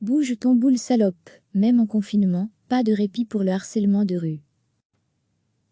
Bouge ton boule salope, même en confinement, pas de répit pour le harcèlement de rue.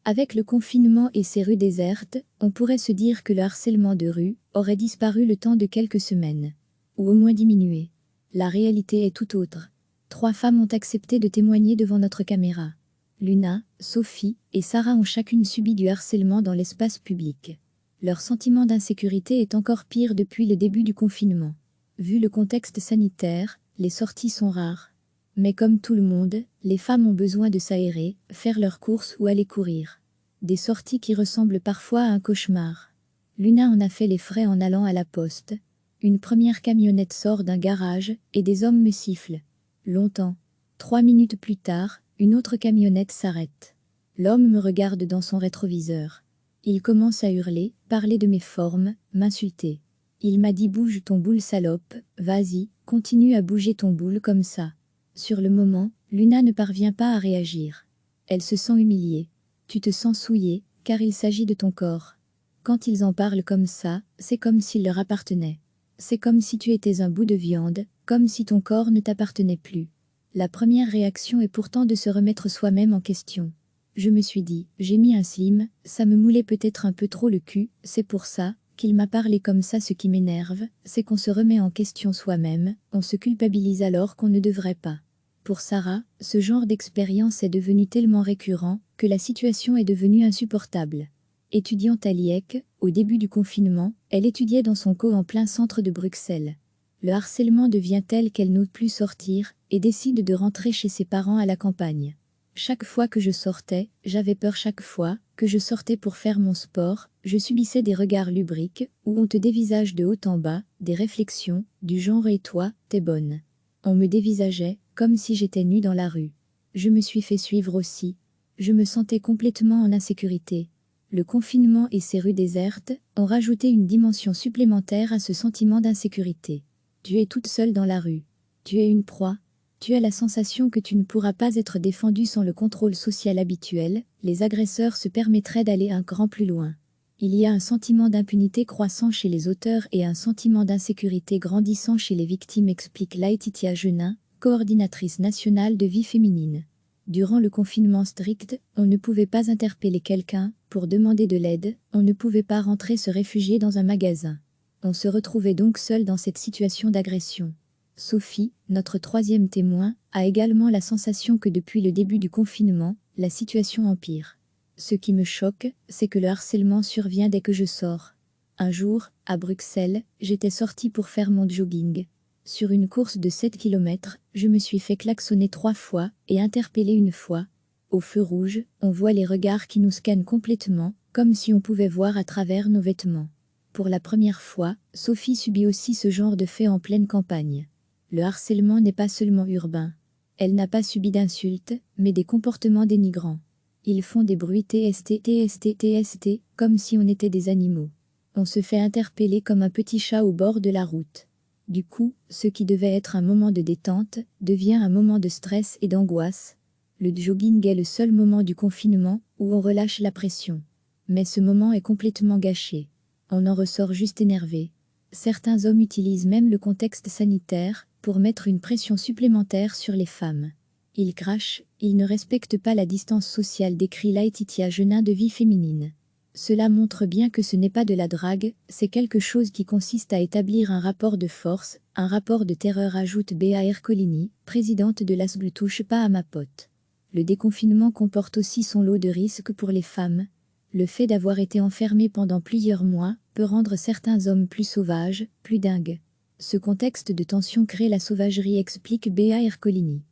Avec le confinement et ses rues désertes, on pourrait se dire que le harcèlement de rue aurait disparu le temps de quelques semaines. Ou au moins diminué. La réalité est tout autre. 3 femmes ont accepté de témoigner devant notre caméra. Luna, Sophie et Sarah ont chacune subi du harcèlement dans l'espace public. Leur sentiment d'insécurité est encore pire depuis le début du confinement. Vu le contexte sanitaire, les sorties sont rares. Mais comme tout le monde, les femmes ont besoin de s'aérer, faire leurs courses ou aller courir. Des sorties qui ressemblent parfois à un cauchemar. Luna en a fait les frais en allant à la poste. Une première camionnette sort d'un garage et des hommes me sifflent. Longtemps. 3 minutes plus tard, une autre camionnette s'arrête. L'homme me regarde dans son rétroviseur. Il commence à hurler, parler de mes formes, m'insulter. Il m'a dit: bouge ton boule salope, vas-y, continue à bouger ton boule comme ça. Sur le moment, Luna ne parvient pas à réagir. Elle se sent humiliée. Tu te sens souillée, car il s'agit de ton corps. Quand ils en parlent comme ça, c'est comme s'il leur appartenait. C'est comme si tu étais un bout de viande, comme si ton corps ne t'appartenait plus. La première réaction est pourtant de se remettre soi-même en question. Je me suis dit, j'ai mis un slim, ça me moulait peut-être un peu trop le cul, c'est pour ça qu'il m'a parlé comme ça. Ce qui m'énerve, c'est qu'on se remet en question soi-même, on se culpabilise alors qu'on ne devrait pas. Pour Sarah, ce genre d'expérience est devenu tellement récurrent que la situation est devenue insupportable. Étudiante à l'IEC, au début du confinement, elle étudiait dans son co en plein centre de Bruxelles. Le harcèlement devient tel qu'elle n'ose plus sortir et décide de rentrer chez ses parents à la campagne. Chaque fois que je sortais, j'avais peur. Chaque fois que je sortais pour faire mon sport, je subissais des regards lubriques où on te dévisage de haut en bas, des réflexions du genre: et toi, t'es bonne. On me dévisageait comme si j'étais nue dans la rue. Je me suis fait suivre aussi. Je me sentais complètement en insécurité. Le confinement et ses rues désertes ont rajouté une dimension supplémentaire à ce sentiment d'insécurité. Tu es toute seule dans la rue. Tu es une proie. Tu as la sensation que tu ne pourras pas être défendue sans le contrôle social habituel. Les agresseurs se permettraient d'aller un cran plus loin. Il y a un sentiment d'impunité croissant chez les auteurs et un sentiment d'insécurité grandissant chez les victimes, explique Laetitia Genin, coordinatrice nationale de vie féminine. Durant le confinement strict, on ne pouvait pas interpeller quelqu'un pour demander de l'aide, on ne pouvait pas rentrer se réfugier dans un magasin. On se retrouvait donc seul dans cette situation d'agression. Sophie, notre 3e témoin, a également la sensation que depuis le début du confinement, la situation empire. Ce qui me choque, c'est que le harcèlement survient dès que je sors. Un jour, à Bruxelles, j'étais sortie pour faire mon jogging. Sur une course de 7 km, je me suis fait klaxonner 3 fois et interpeller une fois. Au feu rouge, on voit les regards qui nous scannent complètement, comme si on pouvait voir à travers nos vêtements. Pour la première fois, Sophie subit aussi ce genre de fait en pleine campagne. Le harcèlement n'est pas seulement urbain. Elle n'a pas subi d'insultes, mais des comportements dénigrants. Ils font des bruits TST, comme si on était des animaux. On se fait interpeller comme un petit chat au bord de la route. Du coup, ce qui devait être un moment de détente devient un moment de stress et d'angoisse. Le jogging est le seul moment du confinement où on relâche la pression. Mais ce moment est complètement gâché. On en ressort juste énervé. Certains hommes utilisent même le contexte sanitaire pour mettre une pression supplémentaire sur les femmes. Ils crachent, ils ne respectent pas la distance sociale, décrit Laetitia Genin de vie féminine. Cela montre bien que ce n'est pas de la drague, c'est quelque chose qui consiste à établir un rapport de force, un rapport de terreur, ajoute Béa Ercolini, présidente de l'ASBL Touche pas à ma pote. Le déconfinement comporte aussi son lot de risques pour les femmes. Le fait d'avoir été enfermé pendant plusieurs mois peut rendre certains hommes plus sauvages, plus dingues. Ce contexte de tension crée la sauvagerie, explique Béa Ercolini.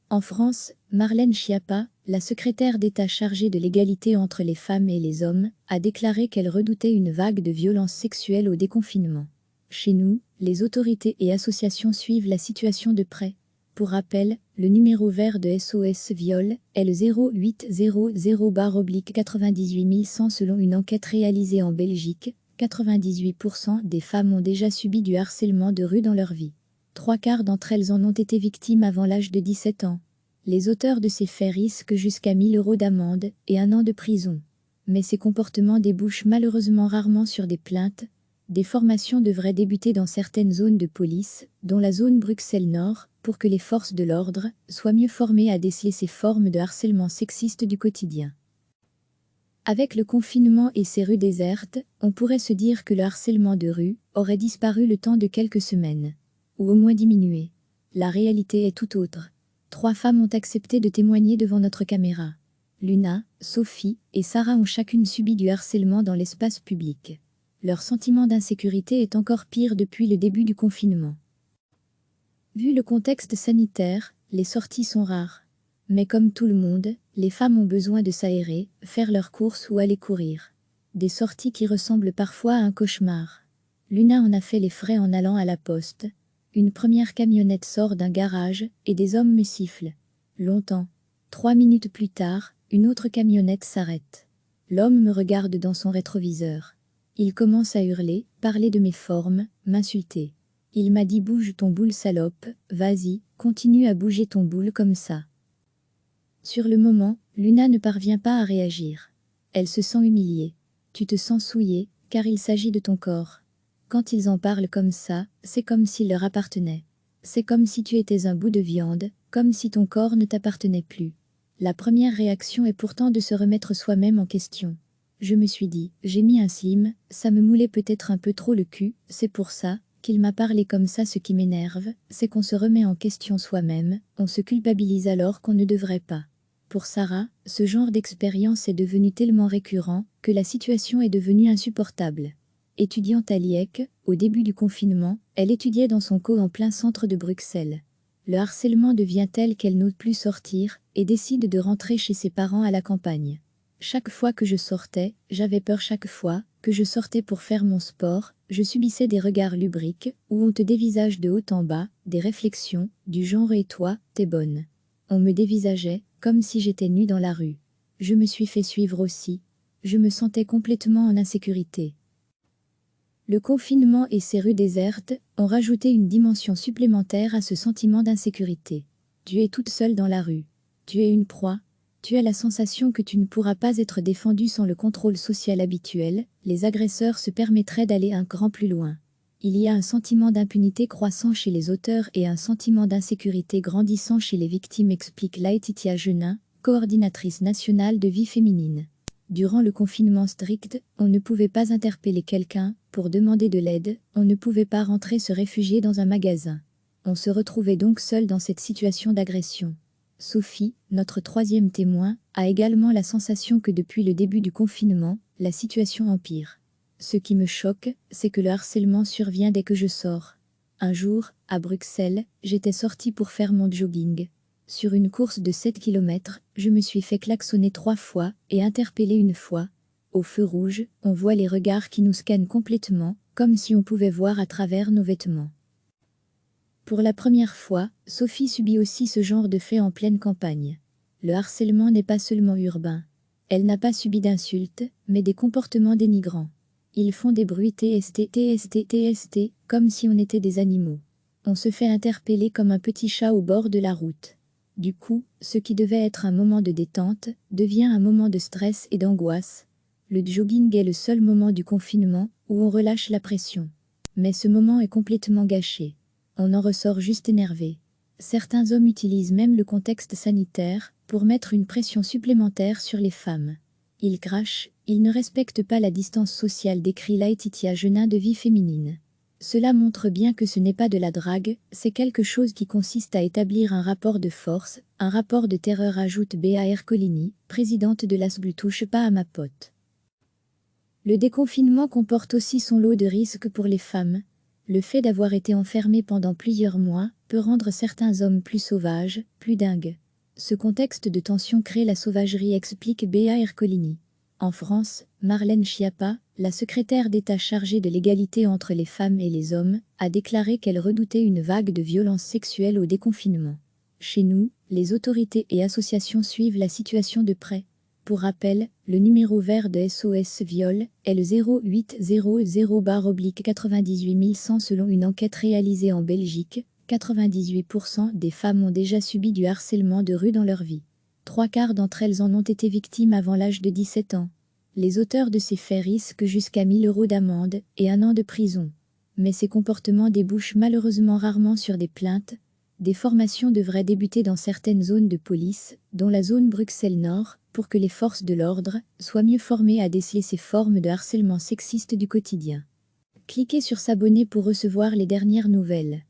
En France, Marlène Schiappa, la secrétaire d'État chargée de l'égalité entre les femmes et les hommes, a déclaré qu'elle redoutait une vague de violences sexuelles au déconfinement. Chez nous, les autorités et associations suivent la situation de près. Pour rappel, le numéro vert de SOS Viol est le 0800/98100 selon une enquête réalisée en Belgique. 98% des femmes ont déjà subi du harcèlement de rue dans leur vie. 3/4 d'entre elles en ont été victimes avant l'âge de 17 ans. Les auteurs de ces faits risquent jusqu'à 1 000 € d'amende et 1 an de prison. Mais ces comportements débouchent malheureusement rarement sur des plaintes. Des formations devraient débuter dans certaines zones de police, dont la zone Bruxelles-Nord, pour que les forces de l'ordre soient mieux formées à déceler ces formes de harcèlement sexiste du quotidien. Avec le confinement et ces rues désertes, on pourrait se dire que le harcèlement de rue aurait disparu le temps de quelques semaines. Ou au moins diminué. La réalité est tout autre. 3 femmes ont accepté de témoigner devant notre caméra. Luna, Sophie et Sarah ont chacune subi du harcèlement dans l'espace public. Leur sentiment d'insécurité est encore pire depuis le début du confinement. Vu le contexte sanitaire, les sorties sont rares. Mais comme tout le monde, les femmes ont besoin de s'aérer, faire leurs courses ou aller courir. Des sorties qui ressemblent parfois à un cauchemar. Luna en a fait les frais en allant à la poste. Une première camionnette sort d'un garage et des hommes me sifflent. Longtemps. 3 minutes plus tard, une autre camionnette s'arrête. L'homme me regarde dans son rétroviseur. Il commence à hurler, parler de mes formes, m'insulter. Il m'a dit « Bouge ton boule salope, vas-y, continue à bouger ton boule comme ça ». Sur le moment, Luna ne parvient pas à réagir. Elle se sent humiliée. Tu te sens souillée, car il s'agit de ton corps. Quand ils en parlent comme ça, c'est comme s'il leur appartenait. C'est comme si tu étais un bout de viande, comme si ton corps ne t'appartenait plus. La première réaction est pourtant de se remettre soi-même en question. Je me suis dit, j'ai mis un slim, ça me moulait peut-être un peu trop le cul, c'est pour ça qu'il m'a parlé comme ça. Ce qui m'énerve, c'est qu'on se remet en question soi-même, on se culpabilise alors qu'on ne devrait pas. Pour Sarah, ce genre d'expérience est devenu tellement récurrent que la situation est devenue insupportable. Étudiante à l'IEC, au début du confinement, elle étudiait dans son co en plein centre de Bruxelles. Le harcèlement devient tel qu'elle n'ose plus sortir et décide de rentrer chez ses parents à la campagne. Chaque fois que je sortais, j'avais peur. Chaque fois que je sortais pour faire mon sport, je subissais des regards lubriques où on te dévisage de haut en bas, des réflexions du genre « Et toi, t'es bonne ». On me dévisageait comme si j'étais nue dans la rue. Je me suis fait suivre aussi. Je me sentais complètement en insécurité. Le confinement et ces rues désertes ont rajouté une dimension supplémentaire à ce sentiment d'insécurité. Tu es toute seule dans la rue. Tu es une proie. Tu as la sensation que tu ne pourras pas être défendue sans le contrôle social habituel. Les agresseurs se permettraient d'aller un cran plus loin. Il y a un sentiment d'impunité croissant chez les auteurs et un sentiment d'insécurité grandissant chez les victimes, explique Laetitia Genin, coordinatrice nationale de vie féminine. Durant le confinement strict, on ne pouvait pas interpeller quelqu'un pour demander de l'aide, on ne pouvait pas rentrer se réfugier dans un magasin. On se retrouvait donc seul dans cette situation d'agression. Sophie, notre 3e témoin, a également la sensation que depuis le début du confinement, la situation empire. Ce qui me choque, c'est que le harcèlement survient dès que je sors. Un jour, à Bruxelles, j'étais sortie pour faire mon jogging. Sur une course de 7 km, je me suis fait klaxonner 3 fois et interpeller une fois. Au feu rouge, on voit les regards qui nous scannent complètement, comme si on pouvait voir à travers nos vêtements. Pour la première fois, Sophie subit aussi ce genre de fait en pleine campagne. Le harcèlement n'est pas seulement urbain. Elle n'a pas subi d'insultes, mais des comportements dénigrants. Ils font des bruits TST, comme si on était des animaux. On se fait interpeller comme un petit chat au bord de la route. Du coup, ce qui devait être un moment de détente, devient un moment de stress et d'angoisse. Le jogging est le seul moment du confinement où on relâche la pression. Mais ce moment est complètement gâché. On en ressort juste énervé. Certains hommes utilisent même le contexte sanitaire pour mettre une pression supplémentaire sur les femmes. Ils crachent, ils ne respectent pas la distance sociale, décrit Laetitia Genin de vie féminine. Cela montre bien que ce n'est pas de la drague, c'est quelque chose qui consiste à établir un rapport de force, un rapport de terreur, ajoute Béa Ercolini, présidente de l'ASBL. Touche pas à ma pote. Le déconfinement comporte aussi son lot de risques pour les femmes. Le fait d'avoir été enfermé pendant plusieurs mois peut rendre certains hommes plus sauvages, plus dingues. Ce contexte de tension crée la sauvagerie, explique Béa Ercolini. En France, Marlène Schiappa, la secrétaire d'État chargée de l'égalité entre les femmes et les hommes, a déclaré qu'elle redoutait une vague de violences sexuelles au déconfinement. Chez nous, les autorités et associations suivent la situation de près. Pour rappel, le numéro vert de SOS Viol est le 0800/98100 selon une enquête réalisée en Belgique. 98% des femmes ont déjà subi du harcèlement de rue dans leur vie. 3/4 d'entre elles en ont été victimes avant l'âge de 17 ans. Les auteurs de ces faits risquent jusqu'à 1 000 € d'amende et 1 an de prison. Mais ces comportements débouchent malheureusement rarement sur des plaintes. Des formations devraient débuter dans certaines zones de police, dont la zone Bruxelles-Nord, pour que les forces de l'ordre soient mieux formées à déceler ces formes de harcèlement sexiste du quotidien. Cliquez sur s'abonner pour recevoir les dernières nouvelles.